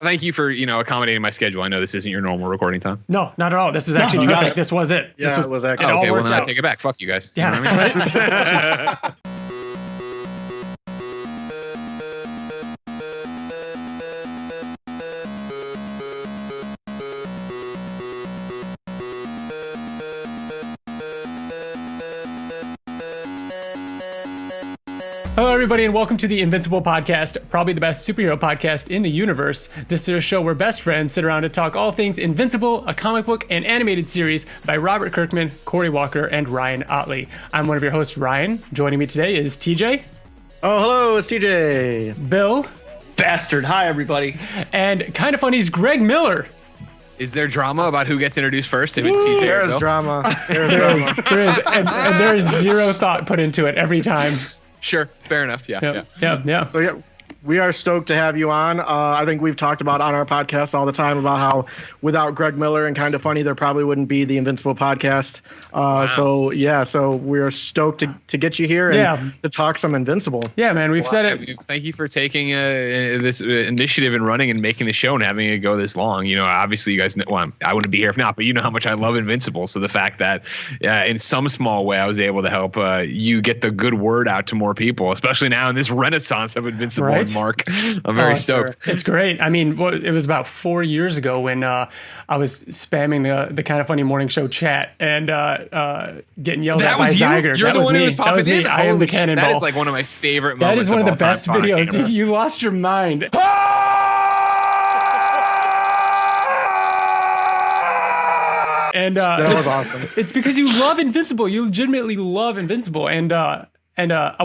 Thank you for, accommodating my schedule. I know this isn't your normal recording time. No, not at all. This is actually perfect. This was it. Yeah, it was actually. Okay, well then I take it back. Fuck you guys. Yeah. You know what I mean? Hello, everybody, and welcome to the Invincible Podcast, probably the best superhero podcast in the universe. This is a show where best friends sit around to talk all things Invincible, a comic book and animated series by Robert Kirkman, Corey Walker, and Ryan Ottley. I'm one of your hosts, Ryan. Joining me today is TJ. Oh, hello, it's TJ. Bill. Bastard. Hi, everybody. And kind of funny's Greg Miller. Is there drama about who gets introduced first? If it's TJ or There's Bill? drama. There is, and there is zero thought put into it every time. Sure, fair enough. Yeah. Yeah. So, yeah, we are stoked to have you on. I think we've talked about on our podcast all the time about how without Greg Miller and Kind of Funny, there probably wouldn't be the Invincible Podcast. So we're stoked to get you here and to talk some Invincible. Yeah, man, we've said it. Thank you for taking this initiative and running and making the show and having it go this long. Obviously you guys know, well, I wouldn't be here if not, but you know how much I love Invincible. So the fact that in some small way I was able to help you get the good word out to more people, especially now in this renaissance of Invincible. Right? Mark, I'm very stoked. It's great. I mean, it was about 4 years ago when I was spamming the Kind of Funny morning show chat and getting yelled at by Zyger. You're the one who was popping in? That was me. I am the cannonball. That is like one of my favorite moments. That is one of the best videos. You lost your mind. And that was awesome. It's because you love Invincible. You legitimately love Invincible, and I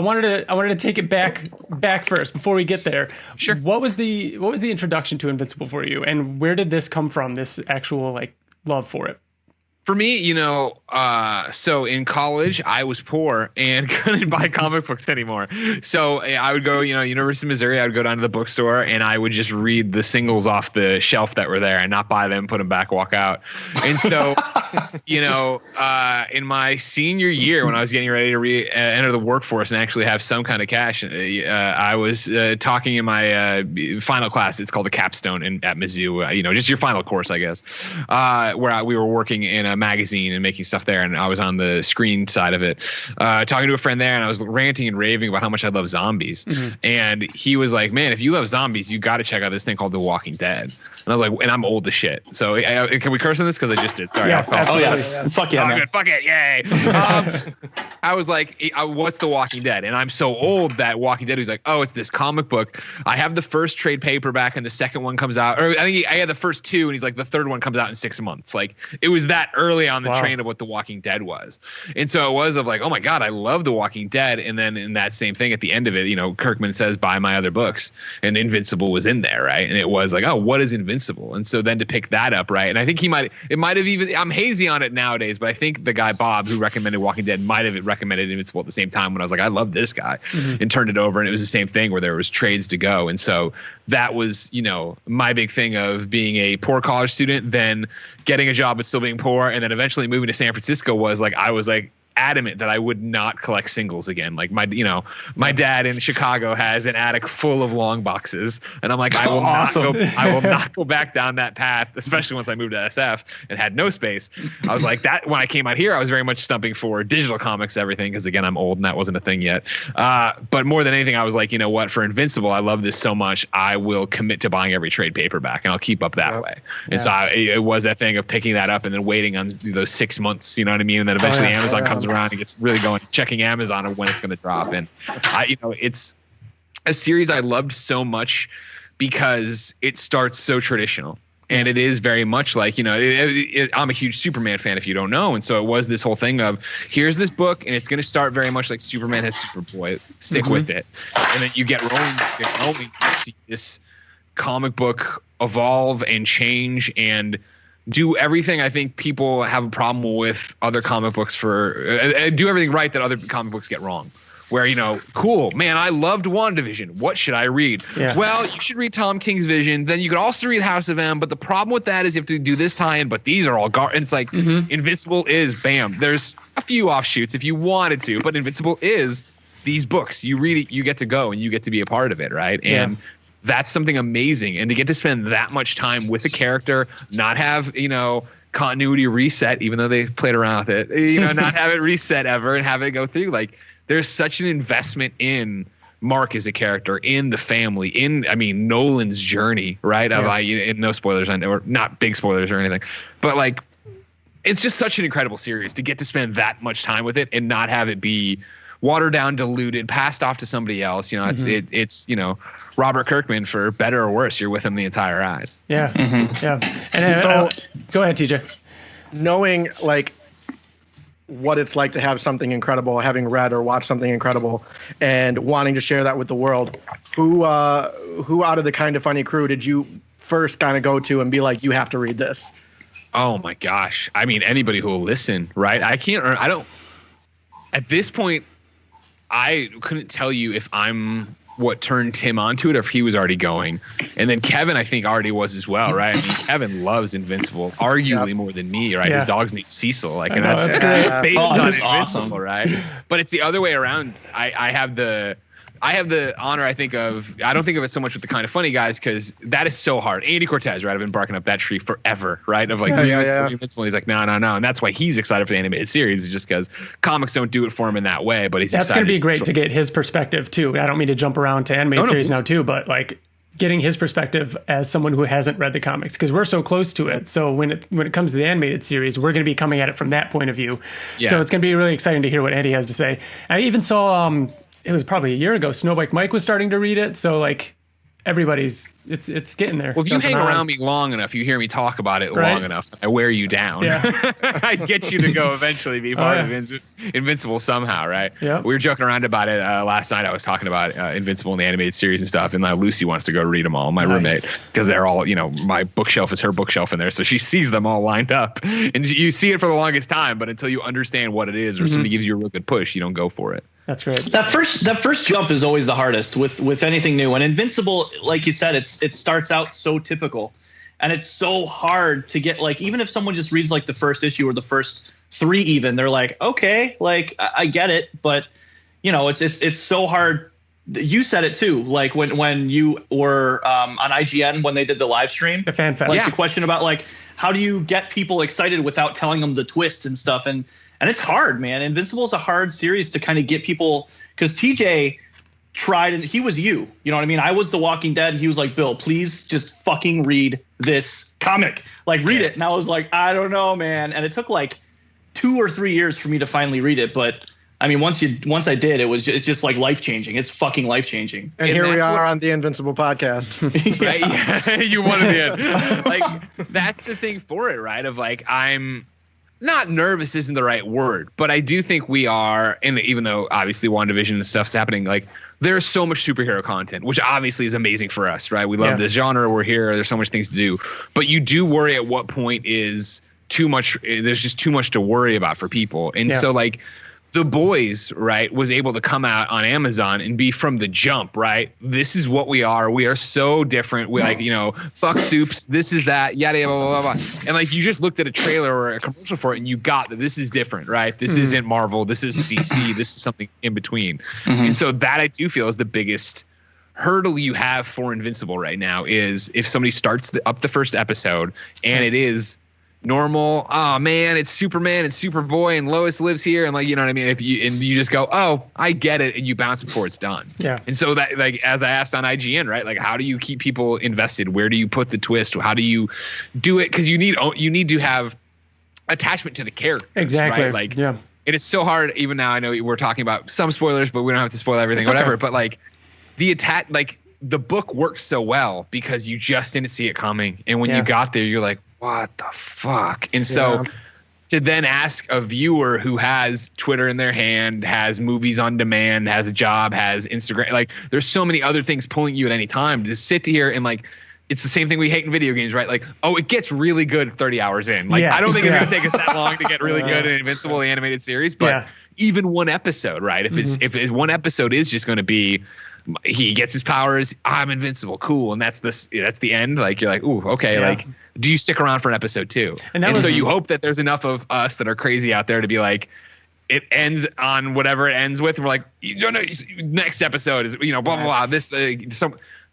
wanted to take it back first before we get there. Sure. What was the introduction to Invincible for you, and where did this come from? This actual love for it. For me, so in college, I was poor and couldn't buy comic books anymore. So I would go, University of Missouri, I would go down to the bookstore and I would just read the singles off the shelf that were there and not buy them, put them back, walk out. And so, in my senior year, when I was getting ready to enter the workforce and actually have some kind of cash, I was talking in my final class. It's called the capstone at Mizzou, just your final course, I guess, where we were working in a magazine and making stuff there, and I was on the screen side of it, talking to a friend there, and I was ranting and raving about how much I love zombies. Mm-hmm. And he was like, "Man, if you love zombies, you got to check out this thing called The Walking Dead." And I was like, "And I'm old as shit." So can we curse on this? Because I just did. Sorry. Yes, absolutely. Oh yeah, fuck yeah, man. Good. Fuck it, yay! I was like, "What's The Walking Dead?" And I'm so old that Walking Dead. He's like, "Oh, it's this comic book. I have the first trade paperback, and the second one comes out, or I think I had the first two, and he's like, the third one comes out in 6 months. Like it was that early on the train of what The Walking Dead was." And so it was of like, oh my God, I love The Walking Dead. And then in that same thing at the end of it, Kirkman says, buy my other books, and Invincible was in there. Right. And it was like, oh, what is Invincible? And so then to pick that up. Right. And I think it might have even, I'm hazy on it nowadays, but I think the guy, Bob, who recommended Walking Dead might have recommended Invincible at the same time when I was like, I love this guy, and turned it over. And it was the same thing where there was trades to go. And so that was, my big thing of being a poor college student, then getting a job but still being poor, and then eventually moving to San Francisco was like, I was like adamant that I would not collect singles again. Like my dad in Chicago has an attic full of long boxes, and I'm like, I will not go back down that path, especially once I moved to SF and had no space. I was like that when I came out here, I was very much stumping for digital comics, everything, because again, I'm old and that wasn't a thing yet. But more than anything, I was like, you know what, for Invincible, I love this so much, I will commit to buying every trade paperback, and I'll keep up that way. And so it was that thing of picking that up and then waiting on those 6 months, you know what I mean? And then eventually Amazon comes around and gets really going, checking Amazon on when it's going to drop. And it's a series I loved so much because it starts so traditional. And it is very much like, I'm a huge Superman fan, if you don't know. And so it was this whole thing of, here's this book, and it's going to start very much like Superman has Superboy. Stick with it. And then you get rolling, you see this comic book evolve and change and do everything I think people have a problem with other comic books do everything right that other comic books get wrong. Where, cool, man, I loved WandaVision. What should I read? Yeah. Well, you should read Tom King's Vision. Then you could also read House of M. But the problem with that is you have to do this tie-in, but these are all and it's like Invincible is, bam. There's a few offshoots if you wanted to, but Invincible is these books. You read it, you get to go, and you get to be a part of it, right? And that's something amazing. And to get to spend that much time with a character, not have, continuity reset, even though they played around with it, not have it reset ever and have it go through. Like, there's such an investment in Mark as a character, in the family, Nolan's journey, right? And no spoilers, or not big spoilers or anything, but like, it's just such an incredible series to get to spend that much time with it and not have it be watered down, diluted, passed off to somebody else. It's Robert Kirkman, for better or worse, you're with him the entire ride. Yeah. Yeah. And go ahead, TJ. Knowing like what it's like to have something incredible, having read or watched something incredible and wanting to share that with the world, who out of the Kind of Funny crew did you first kind of go to and be like, you have to read this? Oh my gosh. I mean, anybody who will listen, right? At this point, I couldn't tell you if I'm what turned Tim onto it or if he was already going. And then Kevin, I think, already was as well, right? I mean, Kevin loves Invincible, arguably more than me, right? Yeah. His dog's named Cecil, like, and that's great. Based on Invincible, awesome. Right? But it's the other way around. I have the honor, I don't think of it so much with the Kind of Funny guys, because that is so hard. Andy Cortez, right? I've been barking up that tree forever, right? Of like, Invincible. He's like, no. And that's why he's excited for the animated series, is just because comics don't do it for him in that way. But that's going to be great to get his perspective too. I don't mean to jump around to animated series now too, but like getting his perspective as someone who hasn't read the comics, because we're so close to it. So when it comes to the animated series, we're going to be coming at it from that point of view. Yeah. So it's going to be really exciting to hear what Andy has to say. I even saw, it was probably a year ago, Snowbike Mike was starting to read it. So like it's getting there. Well, if you hang around me long enough, you hear me talk about it long enough, I wear you down. Yeah. I get you to go eventually be part of Invincible somehow, right? Yeah. We were joking around about it last night. I was talking about Invincible and the animated series and stuff, and now Lucy wants to go read them all, my roommate, because they're all, my bookshelf is her bookshelf in there, so she sees them all lined up. And you see it for the longest time, but until you understand what it is or somebody gives you a real good push, you don't go for it. That's great. That first jump is always the hardest with anything new. And Invincible, like you said, it starts out so typical, and it's so hard to get, like, even if someone just reads like the first issue or the first 3 even, they're like, okay, like I get it, but it's so hard. You said it too, like when you were on IGN when they did the live stream, the fan fest. Like the question about like, how do you get people excited without telling them the twist and stuff, and it's hard, man. Invincible is a hard series to kind of get people, because TJ tried, and he was you know what I mean? I was The Walking Dead, and he was like, Bill, please just fucking read this comic. Like, read it. And I was like, I don't know, man. And it took like 2 or 3 years for me to finally read it. But I mean, once I did, it's just like life-changing. It's fucking life-changing. And here we are on the Invincible podcast. Right? Yeah. You wanted it. Like, that's the thing for it, right? Of like, I'm not nervous isn't the right word, but I do think we are, and even though obviously WandaVision and stuff's happening, like, there's so much superhero content, which obviously is amazing for us, right? We love this genre. We're here. There's so much things to do, but you do worry at what point is too much. There's just too much to worry about for people. And so like, The Boys, right, was able to come out on Amazon and be from the jump, right? This is what we are. We are so different. We like, fuck soups. This is that, yada, yada, blah, blah, blah. And like, you just looked at a trailer or a commercial for it and you got that this is different, right? This isn't Marvel. This is DC. This is something in between. And so that I do feel is the biggest hurdle you have for Invincible right now, is if somebody starts up the first episode and it is normal, oh man, it's Superman and Superboy and Lois lives here, and like, you know what I mean, if you just go, oh, I get it, and you bounce before it's done. And so that, like, as I asked on IGN, right, like, how do you keep people invested? Where do you put the twist? How do you do it? Because you need to have attachment to the character. Exactly. Right? Like, and it's so hard. Even now, I know we're talking about some spoilers, but we don't have to spoil everything, whatever. But like, the book works so well because you just didn't see it coming, and when you got there, you're like, what the fuck? And so to then ask a viewer who has Twitter in their hand, has movies on demand, has a job, has Instagram, like, there's so many other things pulling you at any time, to sit here and like, it's the same thing we hate in video games, right? Like, oh, it gets really good 30 hours in. Like, I don't think it's going to take us that long to get really good in Invincible, the animated series, but even one episode, right? If one episode is just going to be, he gets his powers, I'm invincible, cool, and that's the end. Like, you're like, ooh, okay, like, do you stick around for an episode 2? And so you hope that there's enough of us that are crazy out there to be like, it ends on whatever it ends with, and we're like, next episode is, blah blah blah. This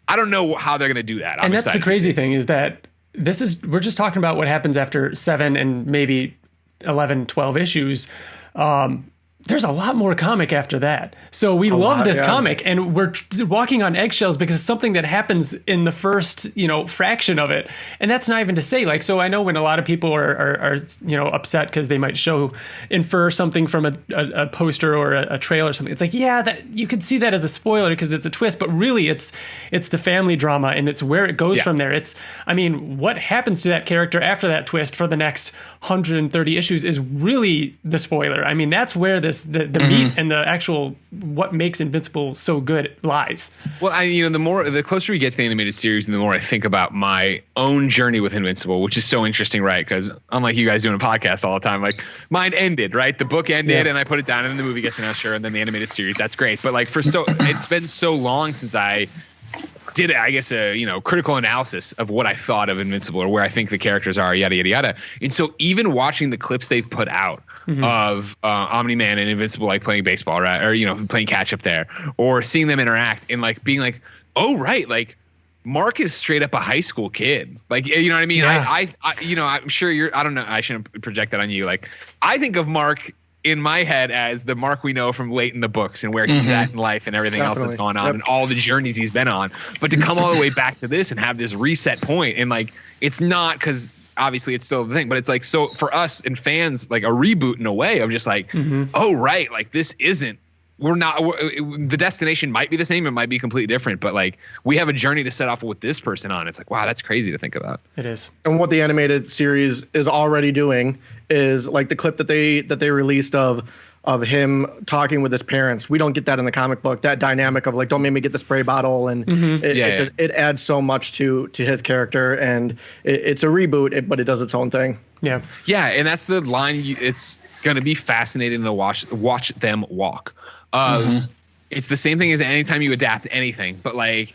I don't know how they're going to do that. And that's the crazy thing is that we're just talking about what happens after 7 and maybe 11, 12 issues. There's a lot more comic after that. So we love this comic, and we're walking on eggshells because it's something that happens in the first, fraction of it. And that's not even to say, like, so I know when a lot of people are upset because they might infer something from a poster or a trailer or something. It's like, yeah, that you could see that as a spoiler because it's a twist, but really it's the family drama and it's where it goes from there. What happens to that character after that twist for the next 130 issues is really the spoiler. That's where the meat and the actual what makes Invincible so good lies. Well, the closer we get to the animated series, and the more I think about my own journey with Invincible, which is so interesting, right? Because unlike you guys doing a podcast all the time, like mine ended, right? The book ended, and I put it down, and then the movie gets announced, sure, and then the animated series. That's great, but like it's been so long since I did, I guess, a critical analysis of what I thought of Invincible or where I think the characters are, yada yada yada. And so even watching the clips they've put out of Omni-Man and Invincible like playing baseball, right, or playing catch up there, or seeing them interact and like being like, oh right, like Mark is straight up a high school kid, like you know what I mean? Yeah. I'm sure I don't know, I shouldn't project that on you. Like I think of Mark in my head as the Mark we know from late in the books and where he's at in life and everything else that's gone on and all the journeys he's been on. But to come all the way back to this and have this reset point, and like it's not because obviously it's still the thing, but it's like, so for us and fans, like a reboot in a way of just like, oh right, like this isn't, the destination might be the same, it might be completely different, but like we have a journey to set off with this person on. It's like, wow, that's crazy to think about. It is. And what the animated series is already doing is like the clip that they released of him talking with his parents. We don't get that in the comic book, that dynamic of like, don't make me get the spray bottle. And it adds so much to his character, and it's a reboot, but it does its own thing. Yeah. Yeah. And that's the line. It's going to be fascinating to watch them walk. It's the same thing as anytime you adapt anything, but like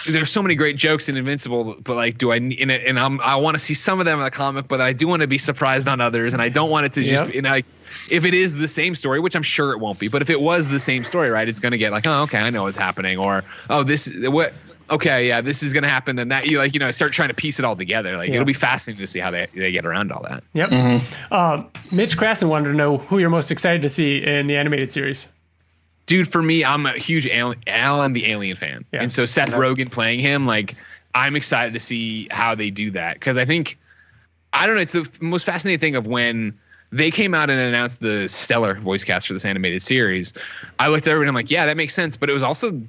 there's so many great jokes in Invincible, but like I want to see some of them in the comic, but I do want to be surprised on others, and I don't want it to just like if it is the same story, which I'm sure it won't be, but if it was the same story, right, it's going to get like, oh okay, I know what's happening, or oh this is what, okay, yeah, this is going to happen, then that you start trying to piece it all together. Like it'll be fascinating to see how they get around all that. Yep. Mitch Krasson wanted to know who you're most excited to see in the animated series. Dude, for me, I'm a huge Alan the Alien fan. Yeah. And so Seth Rogen playing him, like, I'm excited to see how they do that. Because I think, I don't know, it's the most fascinating thing of when they came out and announced the stellar voice cast for this animated series. I looked at everyone and I'm like, yeah, that makes sense. But it was also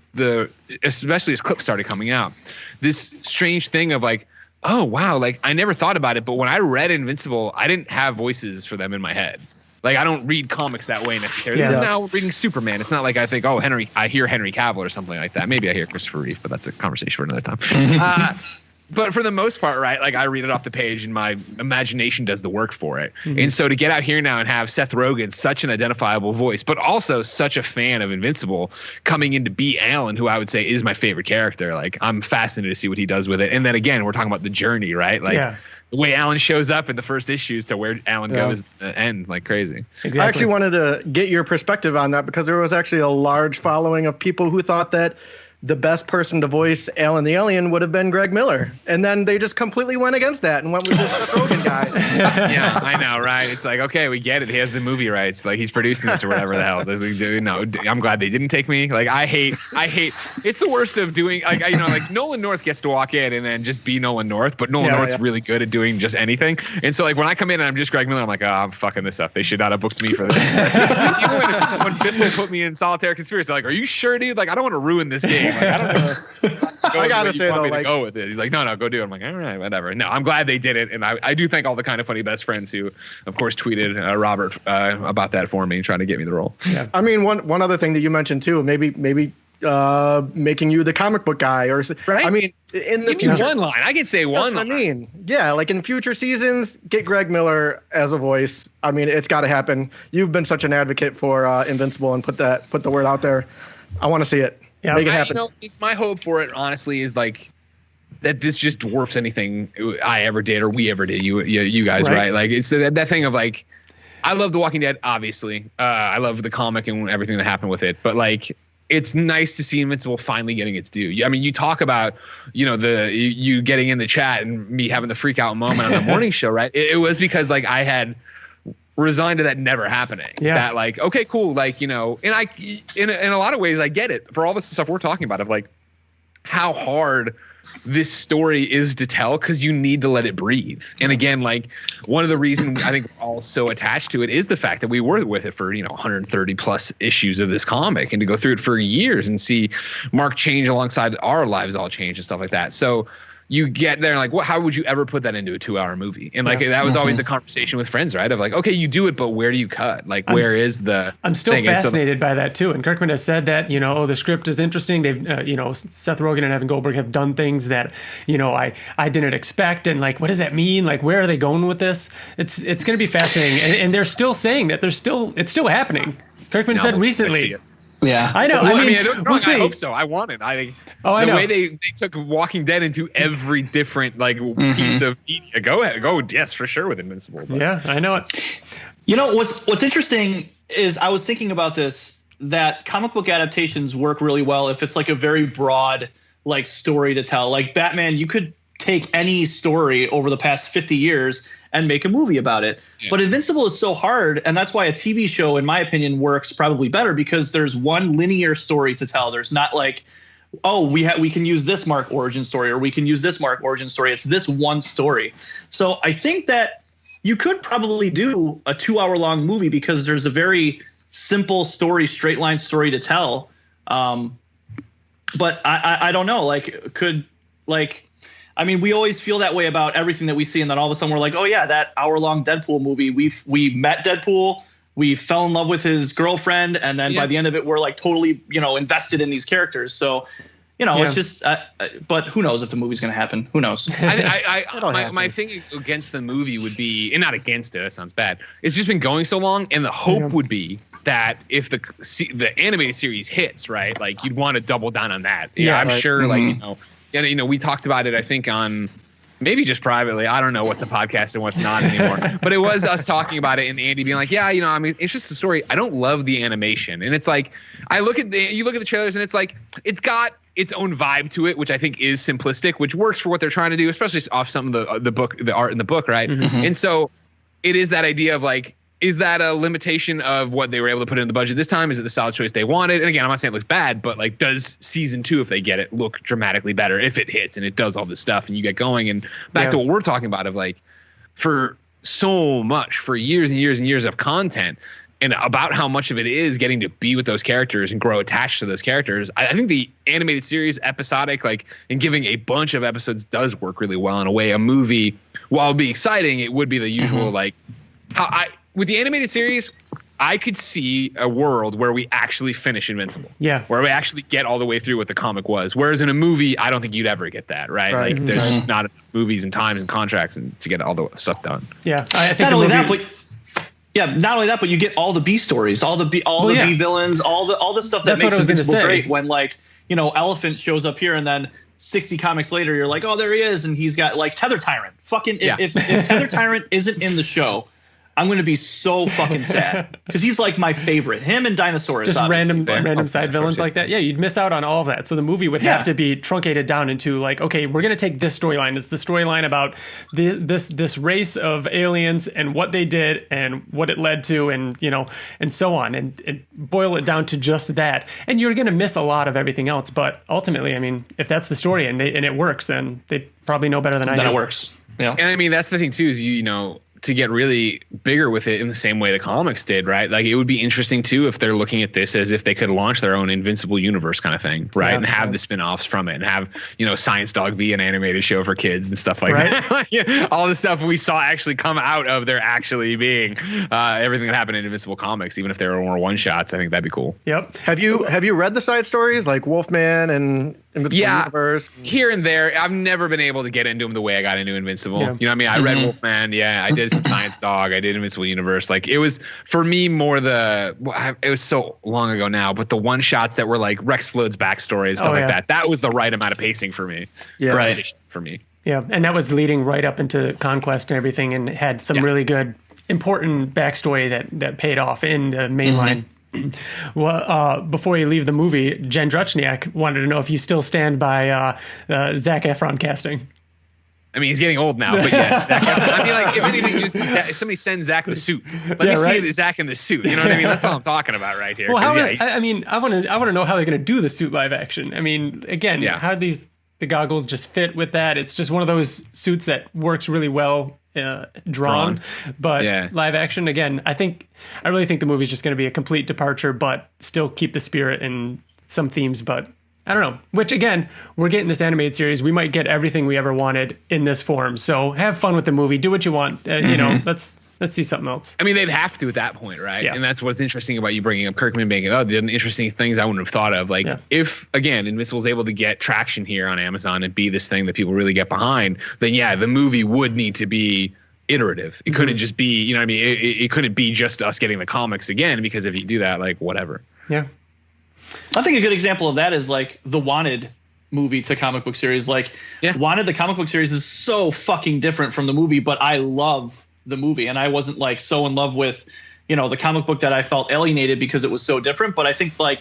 especially as clips started coming out, this strange thing of like, oh, wow, like, I never thought about it. But when I read Invincible, I didn't have voices for them in my head. Like, I don't read comics that way necessarily. Yeah. Now, reading Superman, it's not like I think, oh, I hear Henry Cavill or something like that. Maybe I hear Christopher Reeve, but that's a conversation for another time. But for the most part, right, like I read it off the page and my imagination does the work for it. And so to get out here now and have Seth Rogen, such an identifiable voice, but also such a fan of Invincible, coming in to be Alan, who I would say is my favorite character. Like, I'm fascinated to see what he does with it. And then again, we're talking about the journey, right? Like, the way Alan shows up in the first issues to where Alan goes at the end, like crazy. Exactly. I actually wanted to get your perspective on that because there was actually a large following of people who thought that the best person to voice Alan the Alien would have been Greg Miller. And then they just completely went against that and went with this Seth Rogen guy. Yeah, I know, right? It's like, okay, we get it. He has the movie rights. Like, he's producing this or whatever the hell. No, I'm glad they didn't take me. Like, I hate. It's the worst of doing, like Nolan North gets to walk in and then just be Nolan North, but Nolan North's really good at doing just anything. And so, like, when I come in and I'm just Greg Miller, I'm like, oh, I'm fucking this up. They should not have booked me for this. Even when Pitbull put me in Solitaire Conspiracy, like, are you sure, dude? Like, I don't want to ruin this game. Like, I don't know. I gotta say though, like, go with it. He's like, no, go do it. I'm like, all right, whatever. No, I'm glad they did it, and I do thank all the Kind of Funny best friends who, of course, tweeted Robert about that for me, trying to get me the role. Yeah. I mean, one other thing that you mentioned too, maybe making you the comic book guy, or right? I mean, in the future, one line. I can say one line. I mean, yeah, like in future seasons, get Greg Miller as a voice. I mean, it's got to happen. You've been such an advocate for Invincible and put the word out there. I want to see it. Yeah, make it happen. It's my hope for it, honestly, is like that this just dwarfs anything I ever did or we ever did. You guys, right? Like, it's that thing of like, I love The Walking Dead, obviously. I love the comic and everything that happened with it, but like, it's nice to see Invincible finally getting its due. I mean, you talk about, you getting in the chat and me having the freak out moment on the morning show, right? It was because like I had resigned to that never happening. Yeah. That like, okay, cool. Like, and I, in a lot of ways I get it for all the stuff we're talking about of like how hard this story is to tell because you need to let it breathe. And again, like one of the reasons I think we're all so attached to it is the fact that we were with it for 130 plus issues of this comic, and to go through it for years and see Mark change alongside our lives all change and stuff like that. So you get there and like, how would you ever put that into a 2-hour movie? And like that was always the conversation with friends, right? Of like, okay, you do it, but where do you cut? Like, where is the? I'm still fascinated by that too. And Kirkman has said that the script is interesting. They've Seth Rogen and Evan Goldberg have done things that I didn't expect. And like, what does that mean? Like, where are they going with this? It's going to be fascinating. And they're still saying that it's still happening. Kirkman said recently. Yeah, I know. Well, I hope so. I want it. The way they took Walking Dead into every different piece of media. Go ahead, go. Yes, for sure with Invincible. But. Yeah, I know it. What's interesting is I was thinking about this, that comic book adaptations work really well if it's like a very broad like story to tell. Like Batman, you could take any story over the past 50 years and make a movie about it. Yeah. But Invincible is so hard, and that's why a TV show, in my opinion, works probably better, because there's one linear story to tell. There's not like, oh, we can use this Mark origin story, or we can use this Mark origin story. It's this one story. So I think that you could probably do a 2-hour-long movie because there's a very simple story, straight line story to tell. But I don't know, we always feel that way about everything that we see, and then all of a sudden we're like, oh yeah, that hour-long Deadpool movie. We met Deadpool, we fell in love with his girlfriend, and then by the end of it, we're like totally invested in these characters. So, it's just. But who knows if the movie's going to happen? Who knows? My thing against the movie would be, and not against it, that sounds bad. It's just been going so long, and the hope would be that if the animated series hits, right, like you'd want to double down on that. Yeah, I'm sure, we talked about it, I think, on maybe just privately. I don't know what's a podcast and what's not anymore. But it was us talking about it and Andy being like, it's just the story. I don't love the animation. And it's like, you look at the trailers and it's like, it's got its own vibe to it, which I think is simplistic, which works for what they're trying to do, especially off some of the art in the book, right? Mm-hmm. And so it is that idea of like, is that a limitation of what they were able to put in the budget this time? Is it the solid choice they wanted? And again, I'm not saying it looks bad, but like, does season 2, if they get it, look dramatically better if it hits and it does all this stuff and you get going? And back to what we're talking about of like, for so much, for years and years and years of content, and about how much of it is getting to be with those characters and grow attached to those characters. I think the animated series, episodic, and giving a bunch of episodes does work really well in a way. A movie, while being exciting, it would be the usual with the animated series, I could see a world where we actually finish Invincible. Yeah. Where we actually get all the way through what the comic was. Whereas in a movie, I don't think you'd ever get that, right? Like there's just not enough movies and times and contracts to get all the stuff done. Yeah. I think not only that, but you get all the B stories, all the B villains, all the stuff that makes Invincible great, when Elephant shows up here and then 60 comics later, you're like, oh, there he is. And he's got Tether Tyrant. If Tether Tyrant isn't in the show, I'm going to be so fucking sad, because he's like my favorite. Him and Dinosaurus. Just random side villains like that. Yeah, you'd miss out on all of that. So the movie would have to be truncated down into okay, we're going to take this storyline. It's the storyline about this race of aliens and what they did and what it led to, and and so on, and boil it down to just that. And you're going to miss a lot of everything else. But ultimately, I mean, if that's the story and it works, then they probably know better than I do. Then it works. Yeah. And I mean, that's the thing too, is to get really bigger with it in the same way the comics did, right? Like, it would be interesting too if they're looking at this as if they could launch their own Invincible universe kind of thing, right? And have the spin-offs from it, and have Science Dog be an animated show for kids and stuff like that. All the stuff we saw actually come out of there actually being everything that happened in Invincible comics, even if they were more one-shots. I think that'd be cool. Yep. Have you read the side stories like Wolfman and Invincible Universe? Here and there. I've never been able to get into them the way I got into Invincible. You know what I mean? I read Wolfman. Yeah, I did some Science Dog. I did Invincible Universe. Like, it was, for me, more it was so long ago now, but the one shots that were like Rex Flood's backstory and stuff like that. That was the right amount of pacing for me. Yeah. Right. For me. Yeah. And that was leading right up into Conquest and everything, and had some really good, important backstory that paid off in the mainline Well, before you leave the movie, Jen Druchniak wanted to know if you still stand by Zac Efron casting. I mean, he's getting old now, but yes. Zac Efron. I mean, like, if anything, just if somebody sends Zac the suit. Let me see Zac in the suit. You know what I mean? That's all I'm talking about right here. Well, I want to know how they're going to do the suit live action. I mean, again, how do the goggles just fit with that? It's just one of those suits that works really well drawn. But live action, again, I really think the movie's just going to be a complete departure, but still keep the spirit and some themes, but I don't know. Which, again, we're getting this animated series. We might get everything we ever wanted in this form. So have fun with the movie. Do what you want. You know, let's see something else. I mean, they'd have to at that point, right? Yeah. And that's what's interesting about you bringing up Kirkman being, the interesting things I wouldn't have thought of. Like, if, again, Invincible's able to get traction here on Amazon and be this thing that people really get behind, then, the movie would need to be iterative. It couldn't just be, you know what I mean? It couldn't be just us getting the comics again, because if you do that, like, whatever. Yeah. I think a good example of that is like the Wanted movie to comic book series. Like Wanted, the comic book series, is so fucking different from the movie, but I love the movie. And I wasn't like so in love with, the comic book that I felt alienated because it was so different. But I think like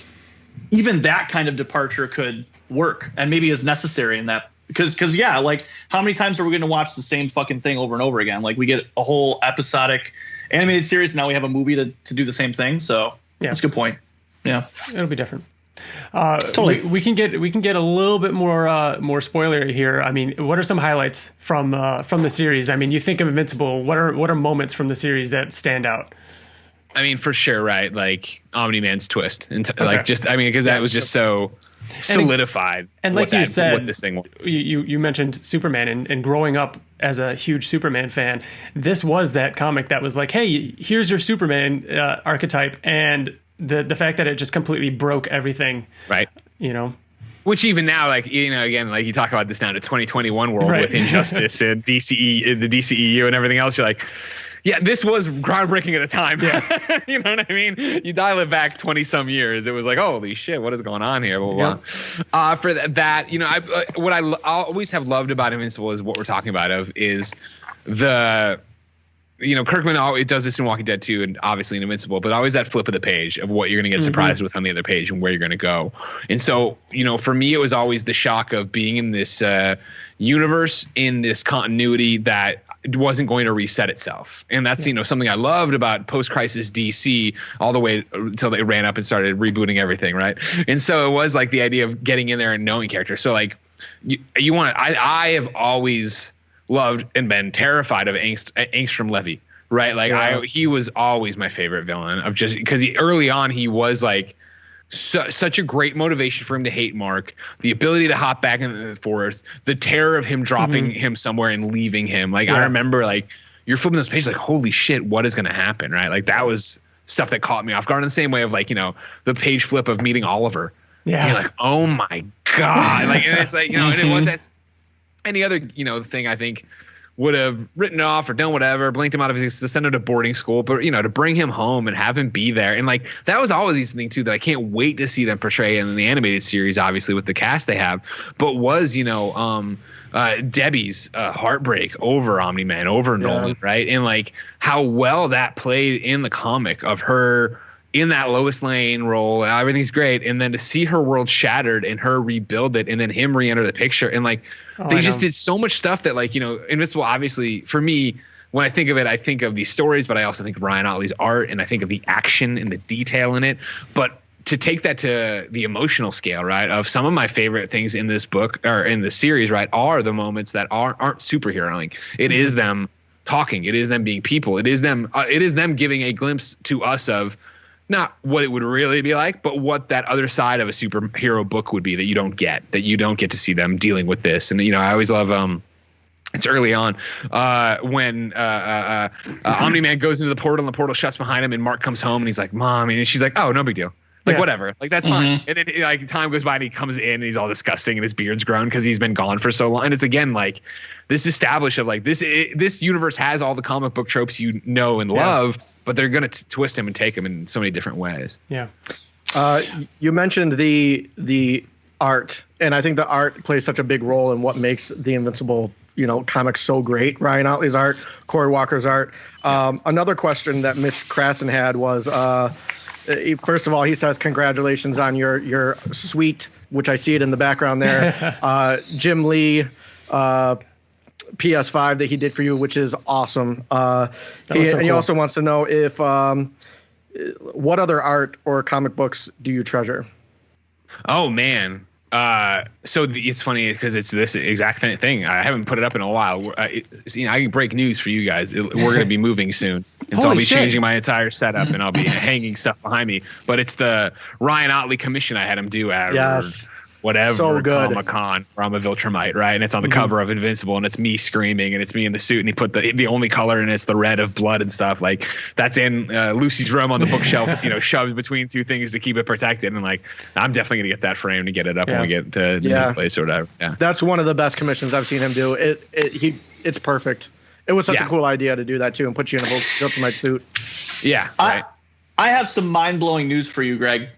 even that kind of departure could work and maybe is necessary in that because like how many times are we going to watch the same fucking thing over and over again? Like we get a whole episodic animated series. Now we have a movie to do the same thing. So that's a good point. Yeah, it'll be different. Totally. We can get a little bit more spoilery here. I mean, what are some highlights from the series? I mean, you think of Invincible. What are moments from the series that stand out? I mean, for sure, right? Like Omni-Man's twist, and because that was just so solidified. And like you said, what this thing was. You mentioned Superman, and growing up as a huge Superman fan, this was that comic that was like, hey, here's your Superman archetype, and the fact that it just completely broke everything, right? Which even now, like again, like you talk about this now to 2021 world with Injustice and the DCEU and everything else, you're like, this was groundbreaking at the time. Yeah. You know what I mean? You dial it back 20 some years, it was like, holy shit, what is going on here? Blah, blah, blah. For that, what I always have loved about Invincible is what we're talking about is the. Kirkman always does this in Walking Dead too, and obviously in Invincible, but always that flip of the page of what you're going to get surprised with on the other page and where you're going to go. And so, for me, it was always the shock of being in this universe, in this continuity that wasn't going to reset itself. And that's, something I loved about post-crisis DC all the way until they ran up and started rebooting everything, right? And so it was like the idea of getting in there and knowing characters. So like you want to, I have always loved and been terrified of Angstrom Levy, right? Like he was always my favorite villain of just because early on he was like such a great motivation for him to hate Mark, the ability to hop back into the forest, the terror of him dropping him somewhere and leaving him. Like I remember like you're flipping those pages like, holy shit, what is going to happen? Right? Like that was stuff that caught me off guard in the same way of like, the page flip of meeting Oliver. Yeah. And you're like, oh my God. Like, and it's like, and it was that. Any other, thing I think would have written off or done whatever, blinked him out of his, to send him to boarding school, but to bring him home and have him be there. And like, that was always these things too, that I can't wait to see them portray in the animated series, obviously with the cast they have, but was, Debbie's heartbreak over Omni-Man, over Nolan, right? And like how well that played in the comic of her in that Lois Lane role, everything's great. And then to see her world shattered and her rebuild it and then him re-enter the picture. And like, they just did so much stuff that like, Invincible, obviously for me, when I think of it, I think of these stories, but I also think of Ryan Ottley's art and I think of the action and the detail in it. But to take that to the emotional scale, right, of some of my favorite things in this book or in the series, right, are the moments that aren't superhero-like. It is them talking. It is them being people. It is them giving a glimpse to us of not what it would really be like, but what that other side of a superhero book would be that you don't get to see them dealing with this. And, I always love, it's early on when Omni-Man goes into the portal and the portal shuts behind him and Mark comes home and he's like, Mom, and she's like, oh, no big deal. Like, whatever. Like, that's fine. And then like time goes by and he comes in and he's all disgusting and his beard's grown because he's been gone for so long. And it's again, like this established of like this universe has all the comic book tropes and love, but they're going to twist him and take him in so many different ways. Yeah. You mentioned the art, and I think the art plays such a big role in what makes the Invincible, comics so great. Ryan Ottley's art, Cory Walker's art. Another question that Mitch Krasen had was, First of all, he says congratulations on your suite, which I see it in the background there. Jim Lee, PS5 that he did for you, which is awesome. He also wants to know if what other art or comic books do you treasure? Oh man. It's funny because it's this exact thing. I haven't put it up in a while. I can break news for you guys. We're going to be moving soon. And so I'll be changing my entire setup and I'll be hanging stuff behind me. But it's the Ryan Ottley commission I had him do at whatever Comic-Con where I'm a Viltrumite, right? And it's on the cover of Invincible and it's me screaming and it's me in the suit and he put the only color in it's the red of blood and stuff. Like that's in Lucy's room on the bookshelf, shoved between two things to keep it protected. And like, I'm definitely going to get that framed and get it up when we get to the new place or whatever. Yeah. That's one of the best commissions I've seen him do. It's perfect. It was such a cool idea to do that too and put you in a Viltrumite suit. Yeah. Right. I have some mind-blowing news for you, Greg.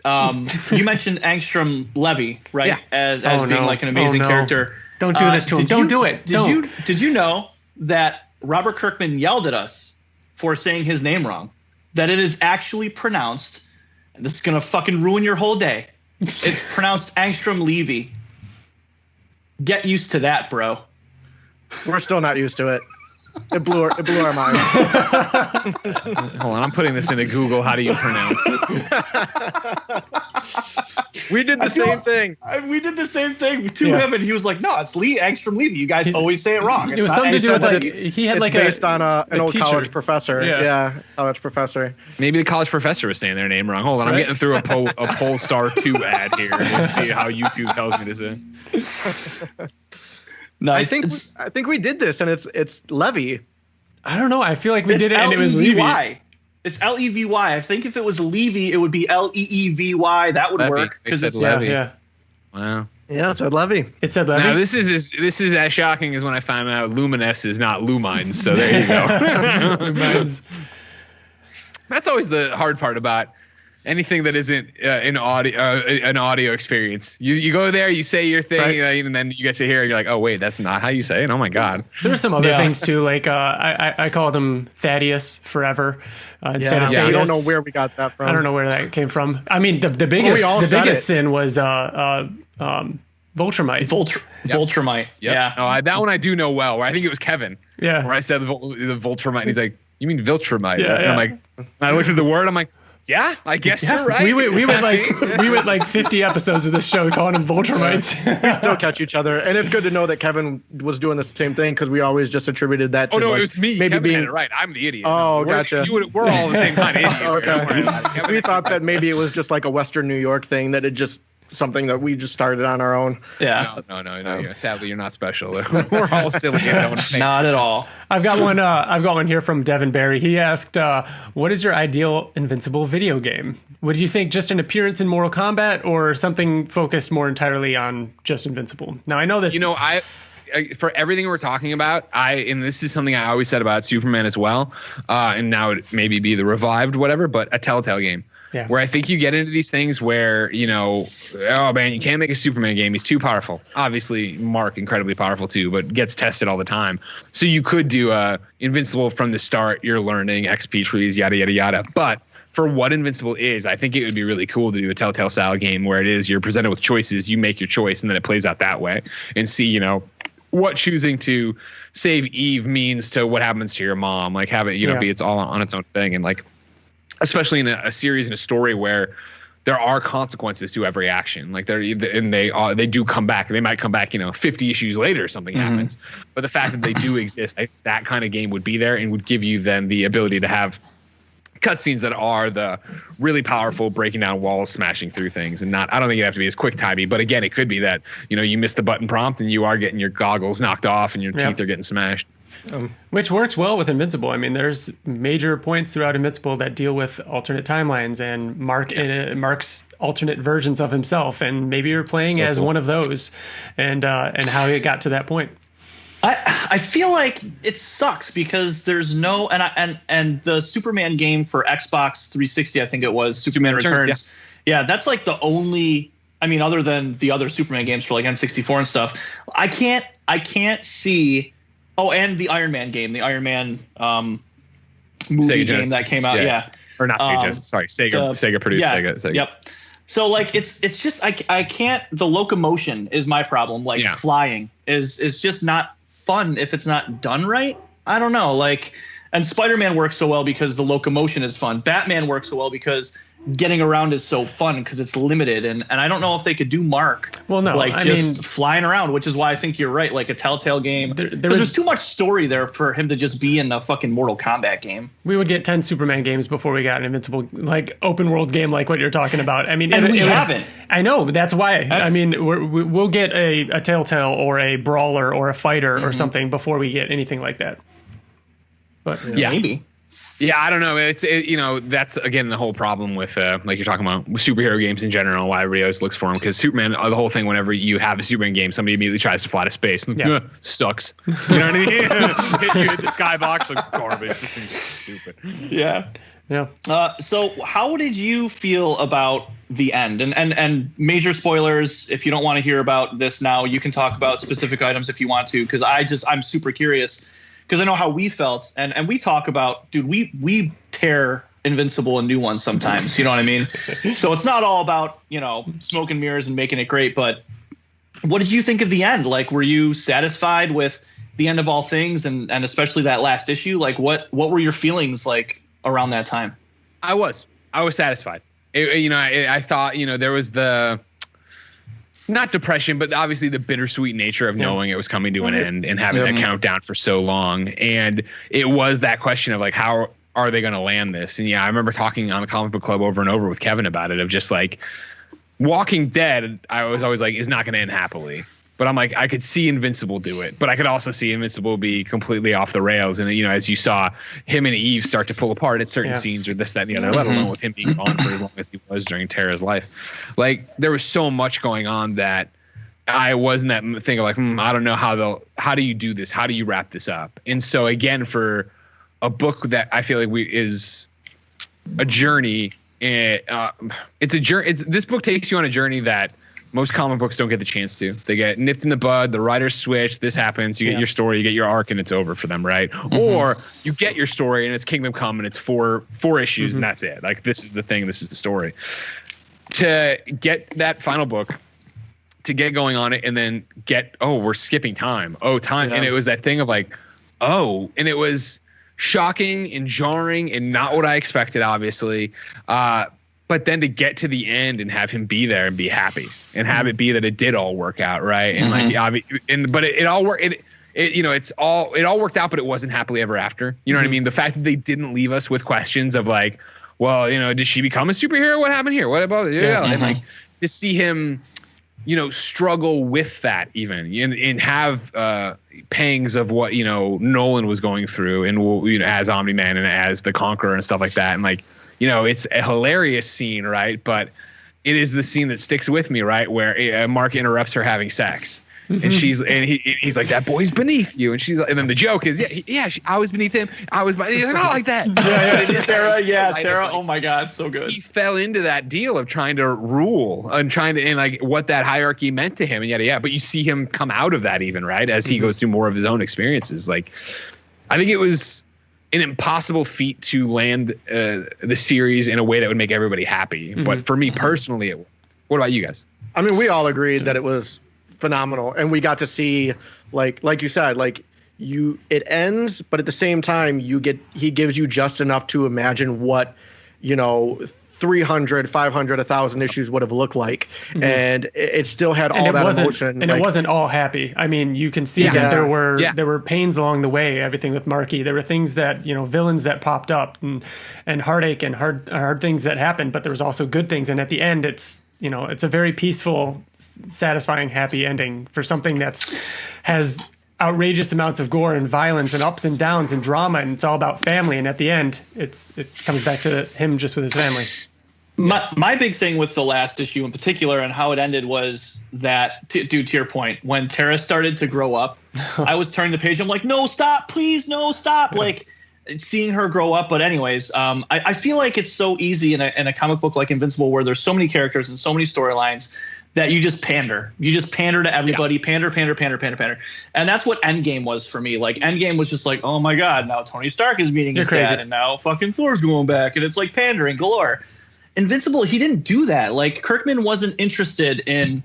You mentioned Angstrom Levy, right? Yeah. As being like an amazing character. Don't do this to him. Don't do it. Did you know that Robert Kirkman yelled at us for saying his name wrong? That it is actually pronounced, and this is gonna fucking ruin your whole day. It's pronounced Angstrom Levy. Get used to that, bro. We're still not used to it. It blew our mind. Hold on, I'm putting this into Google. How do you pronounce it? We did the same thing. We did the same thing to him, and he was like, "No, it's Lee Angstrom Levy. You guys always say it wrong." It was something to do with like he had like based on an old teacher. college professor. Yeah, college professor. Maybe the college professor was saying their name wrong. Hold on, I'm getting through a Polestar 2 ad here to see how YouTube tells me to say. Nice. I think we did this, and it's Levy. I don't know. I feel like we did it, and it was Levy. It's Levy. I think if it was Levy, it would be Leevy. That would work because it's Levy. Yeah. Wow. Yeah, it said Levy. It said Levy. Now this is as shocking as when I found out Luminous is not Lumines. So there you go. Lumines. That's always the hard part about anything that isn't an audio experience. You go there, you say your thing, and then you get to hear it, you're like, oh wait, that's not how you say it. Oh my god. There are some other things too, like I call them Thaddeus forever instead of Thaddeus. I don't know where we got that from. I don't know where that came from. I mean, the biggest sin was Viltrumite. Viltrumite. Yep. Oh, that one I do know well. Where I think it was Kevin. Yeah. Where I said the Viltrumite, and he's like, "You mean Viltrumite?" Yeah, And I'm like, I looked at the word. I'm like, yeah, I guess you're right. We went like 50 episodes of this show calling them Viltrumites. We still catch each other, and it's good to know that Kevin was doing the same thing because we always just attributed that to. Oh no, it was me. Maybe Kevin had it right. I'm the idiot. Oh, gotcha. We're all the same kind of idiot. Okay. We thought that maybe it was just like a Western New York thing, that it just something that we just started on our own. Yeah. No. Sadly, you're not special. We're all silly. Not at all. I've got one here from Devin Barry. He asked, "What is your ideal Invincible video game? Would you think just an appearance in Mortal Kombat or something focused more entirely on just Invincible?" Now I know that I for everything we're talking about, and this is something I always said about Superman as well, and now it maybe be the revived whatever, but a Telltale game. Yeah. Where I think you get into these things where, oh man, you can't make a Superman game. He's too powerful. Obviously, Mark, incredibly powerful too, but gets tested all the time. So you could do Invincible from the start. You're learning XP trees, yada, yada, yada. But for what Invincible is, I think it would be really cool to do a Telltale style game where it is you're presented with choices, you make your choice, and then it plays out that way. And see, what choosing to save Eve means to what happens to your mom. Like have it, be it's all on its own thing. And like, especially in a series and a story where there are consequences to every action. Like they do come back. They might come back, 50 issues later, something happens. But the fact that they do exist, that kind of game would be there and would give you then the ability to have cutscenes that are the really powerful, breaking down walls, smashing through things, and I don't think it have to be as quick timey, but again, it could be that, you miss the button prompt and you are getting your goggles knocked off and your teeth are getting smashed. Which works well with Invincible. I mean, there's major points throughout Invincible that deal with alternate timelines and Mark's alternate versions of himself, and maybe you're playing as one of those, and how it got to that point. I feel like it sucks because there's no and the Superman game for Xbox 360, I think it was Superman Returns. Yeah, that's like the only. I mean, other than the other Superman games for like N64 and stuff, I can't see. Oh, and the Iron Man game, the Iron Man movie game that came out. Yeah. Or not Sega, sorry, Sega produced Sega. Yep. So like it's just I can't. The locomotion is my problem. Like flying is just not fun if it's not done right. I don't know. Like, and Spider-Man works so well because the locomotion is fun. Batman works so well because getting around is so fun because it's limited. And I don't know if they could do Mark. Well, no, like flying around, which is why I think you're right. Like a Telltale game. There's too much story there for him to just be in the fucking Mortal Kombat game. We would get 10 Superman games before we got an Invincible, like open world game like what you're talking about. I mean, we haven't. I know, but that's why. I mean, we'll get a Telltale or a Brawler or a Fighter or something before we get anything like that. But maybe. Yeah, I don't know. That's again the whole problem with like you're talking about superhero games in general. Why everybody always looks for them, because Superman, the whole thing. Whenever you have a Superman game, somebody immediately tries to fly to space. Sucks. You know what I mean? You hit the skybox, like garbage. This thing's stupid. Yeah. So how did you feel about the end? And major spoilers. If you don't want to hear about this now, you can talk about specific items if you want to, because I'm super curious. Because I know how we felt, and we talk about, dude, we tear Invincible a new one sometimes. You know what I mean? So it's not all about, smoke and mirrors and making it great. But what did you think of the end? Like, were you satisfied with the end of all things, and especially that last issue? Like, what were your feelings like around that time? I was satisfied. I thought, there was the. Not depression, but obviously the bittersweet nature of knowing it was coming to an end and having that countdown for so long. And it was that question of like, how are they going to land this? And I remember talking on the Comic Book Club over and over with Kevin about it, of just like Walking Dead. I was always like, is not going to end happily. But I'm like, I could see Invincible do it, but I could also see Invincible be completely off the rails. And, as you saw him and Eve start to pull apart at certain scenes or this, that, and the other, let alone with him being gone for as long as he was during Tara's life. Like, there was so much going on that I wasn't that thing of like, I don't know how do you do this? How do you wrap this up? And so again, for a book that I feel like is a journey, it's a journey. This book takes you on a journey that most comic books don't get the chance to. They get nipped in the bud. The writers switch. This happens. You get your story. You get your arc, and it's over for them, right? Or you get your story, and it's Kingdom Come, and it's four issues, and that's it. Like, this is the thing. This is the story. To get that final book, to get going on it, and then we're skipping time. Time. And it was that thing of like, and it was shocking and jarring and not what I expected, obviously. But then to get to the end and have him be there and be happy and have it be that it did all work out, right? And but it all worked. It all worked out, but it wasn't happily ever after. You know what I mean? The fact that they didn't leave us with questions of like, well, did she become a superhero? What happened here? What about it? And like to see him, struggle with that even and have pangs of what Nolan was going through and as Omni-Man and as the Conqueror and stuff like that, and like. It's a hilarious scene, right? But it is the scene that sticks with me, right? Where Mark interrupts her having sex, and he's like, "That boy's beneath you," and she's like, and then the joke is, I was beneath him. I was, he's like, I like that. Tara. Oh my God, so good. He fell into that deal of trying to rule and like what that hierarchy meant to him, and yada. But you see him come out of that even, right? As he goes through more of his own experiences. Like, I think it was an impossible feat to land the series in a way that would make everybody happy. But for me personally, what about you guys? I mean, we all agreed that it was phenomenal, and we got to see, like you said, like it ends, but at the same time, he gives you just enough to imagine what, 300, 500, 1,000 issues would have looked like. And it still had all that emotion. And it wasn't all happy. I mean, you can see that there were pains along the way, everything with Marky. There were things that, villains that popped up and heartache and hard things that happened, but there was also good things. And at the end, it's a very peaceful, satisfying, happy ending for something has outrageous amounts of gore and violence and ups and downs and drama, and it's all about family. And at the end, it comes back to him just with his family. My big thing with the last issue in particular and how it ended was that, to your point, when Tara started to grow up, I was turning the page. I'm like, no, stop, please, no, stop. Like, seeing her grow up. But anyways, I feel like it's so easy in a comic book like Invincible, where there's so many characters and so many storylines, that you just pander. You just pander to everybody, pander. And that's what Endgame was for me. Like Endgame was just like, oh my God, now Tony Stark is meeting his dad and now fucking Thor's going back and it's like pandering galore. Invincible, he didn't do that. Like Kirkman wasn't interested in,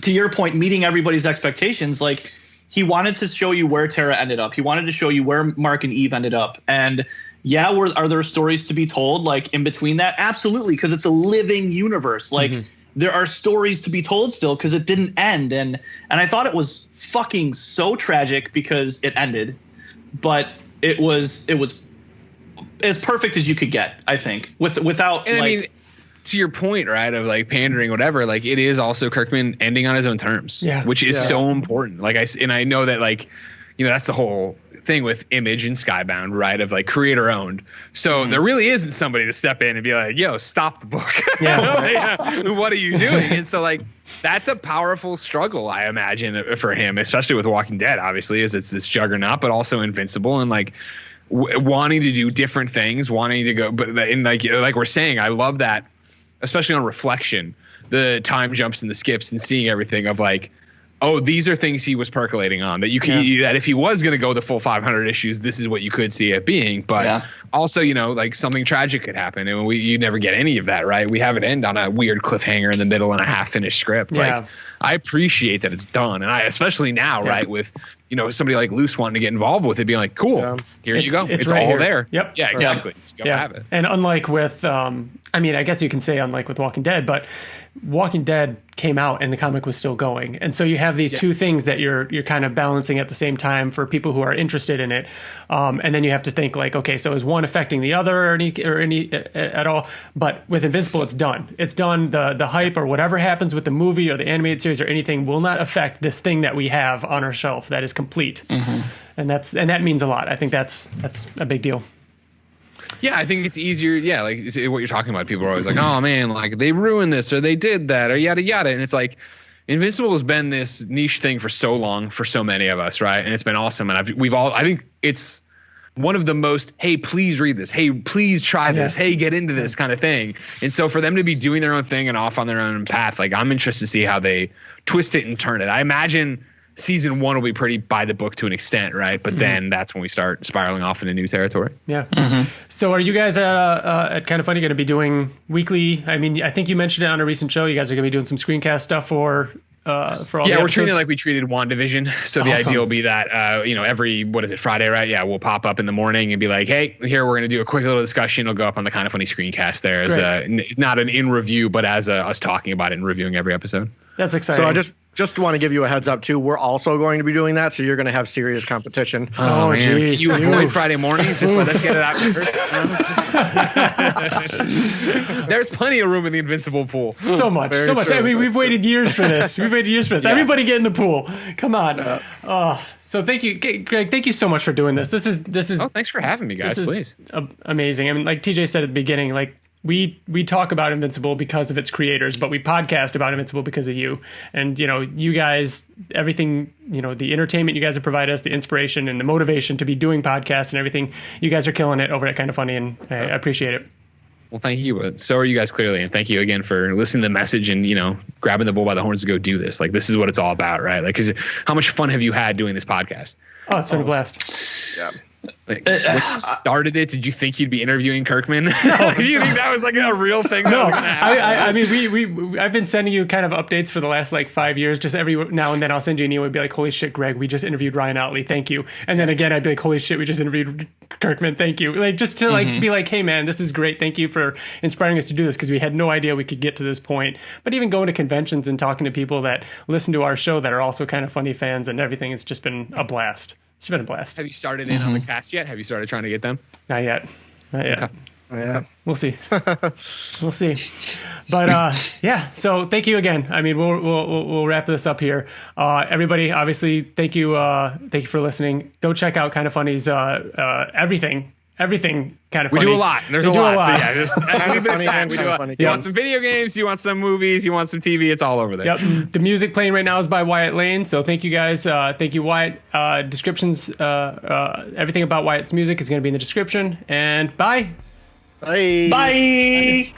to your point, meeting everybody's expectations. Like he wanted to show you where Tara ended up. He wanted to show you where Mark and Eve ended up. And yeah, are there stories to be told like in between that? Absolutely, because it's a living universe. Like there are stories to be told still because it didn't end. And I thought it was fucking so tragic because it ended, but it was as perfect as you could get, I think, without. And like, I mean, to your point, right, of like pandering, whatever, like it is also Kirkman ending on his own terms, which is so important. Like I know that like, you know, that's the whole thing with Image and Skybound, right, of like creator owned. So there really isn't somebody to step in and be like, yo, stop the book. What are you doing? And so like that's a powerful struggle, I imagine, for him, especially with Walking Dead, obviously, is it's this juggernaut, but also Invincible, and like wanting to do different things, wanting to go, but in like we're saying, I love that, especially on reflection, the time jumps and the skips and seeing everything of like, oh, these are things he was percolating on that you can that if he was going to go the full 500 issues, this is what you could see it being. But also, you know, like something tragic could happen, and you never get any of that, right? We have it end on a weird cliffhanger in the middle and a half finished script. Like I appreciate that it's done, and I especially now, right, with you know somebody like Luce wanting to get involved with it, being like, cool, here you go, it's right all here. There. Yep. Yeah, exactly. Just go have it. And unlike with, I mean, I guess you can say unlike with Walking Dead, but Walking Dead came out and the comic was still going, and so you have these two things that you're kind of balancing at the same time for people who are interested in it, and then you have to think like, okay, so is one affecting the other or any at all? But with Invincible, it's done. It's done. The hype or whatever happens with the movie or the animated series or anything will not affect this thing that we have on our shelf that is complete, and that means a lot. I think that's a big deal. Yeah, I think it's easier. Yeah, like what you're talking about. People are always like, oh, man, like they ruined this or they did that or yada, yada. And it's like Invincible has been this niche thing for so long for so many of us. Right. And it's been awesome. And I think it's one of the most, hey, please read this. Hey, please try this. Hey, get into this kind of thing. And so for them to be doing their own thing and off on their own path, like I'm interested to see how they twist it and turn it. I imagine season 1 will be pretty by the book to an extent, right? But then that's when we start spiraling off into new territory. Yeah. So are you guys at Kind of Funny going to be doing weekly? I mean, I think you mentioned it on a recent show. You guys are going to be doing some screencast stuff for all the episodes? We're treating it like we treated WandaVision. So the idea will be that every Friday, right? Yeah, we'll pop up in the morning and be like, hey, here we're going to do a quick little discussion. It'll go up on the Kind of Funny screencast there as not an in review, but as us talking about it and reviewing every episode. That's exciting. So I just want to give you a heads up too. We're also going to be doing that, so you're going to have serious competition. Oh man, can you avoid Friday mornings? Just let us get it out first. There's plenty of room in the Invincible pool. So much. I mean, we've waited years for this. Everybody get in the pool. Come on. So thank you, Greg. Thank you so much for doing this. This is. Oh, thanks for having me, guys. Please. Amazing. I mean, like TJ said at the beginning, like. We talk about Invincible because of its creators, but we podcast about Invincible because of you. And, you guys, everything, the entertainment you guys have provided us, the inspiration and the motivation to be doing podcasts and everything, you guys are killing it over at Kind of Funny, and I appreciate it. Well, thank you. So are you guys clearly. And thank you again for listening to the message and, grabbing the bull by the horns to go do this. Like, this is what it's all about, right? Like, 'cause how much fun have you had doing this podcast? Oh, it's been a blast. Yeah. Like, when you started it, did you think you'd be interviewing Kirkman? No. Did you think that was like a real thing? No, I mean, I've been sending you kind of updates for the last like 5 years. Just every now and then I'll send you an email and be like, holy shit, Greg, we just interviewed Ryan Ottley. Thank you. And then again, I'd be like, holy shit, we just interviewed Kirkman. Thank you. Like, just to like be like, hey man, this is great. Thank you for inspiring us to do this, because we had no idea we could get to this point. But even going to conventions and talking to people that listen to our show that are also Kind of Funny fans and everything, it's just been a blast. It's been a blast. Have you started in on the cast yet? Have you started trying to get them? Not yet. Okay. Yeah. We'll see. We'll see. But so thank you again. I mean, we'll wrap this up here. Everybody, obviously, thank you for listening. Go check out Kind of Funny's everything Kind of Funny. We do a lot. There's a lot. So yeah, just Kind of Funny and we Kind do of Funny. You want some video games, you want some movies, you want some TV, it's all over there. Yep. The music playing right now is by Wyatt Layne. So thank you guys. Thank you, Wyatt. Descriptions, everything about Wyatt's music is going to be in the description. And bye. Bye. Bye.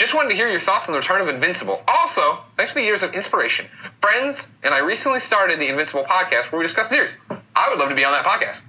Just wanted to hear your thoughts on the return of Invincible. Also, thanks for the years of inspiration. Friends and I recently started the Invincible podcast where we discuss series. I would love to be on that podcast.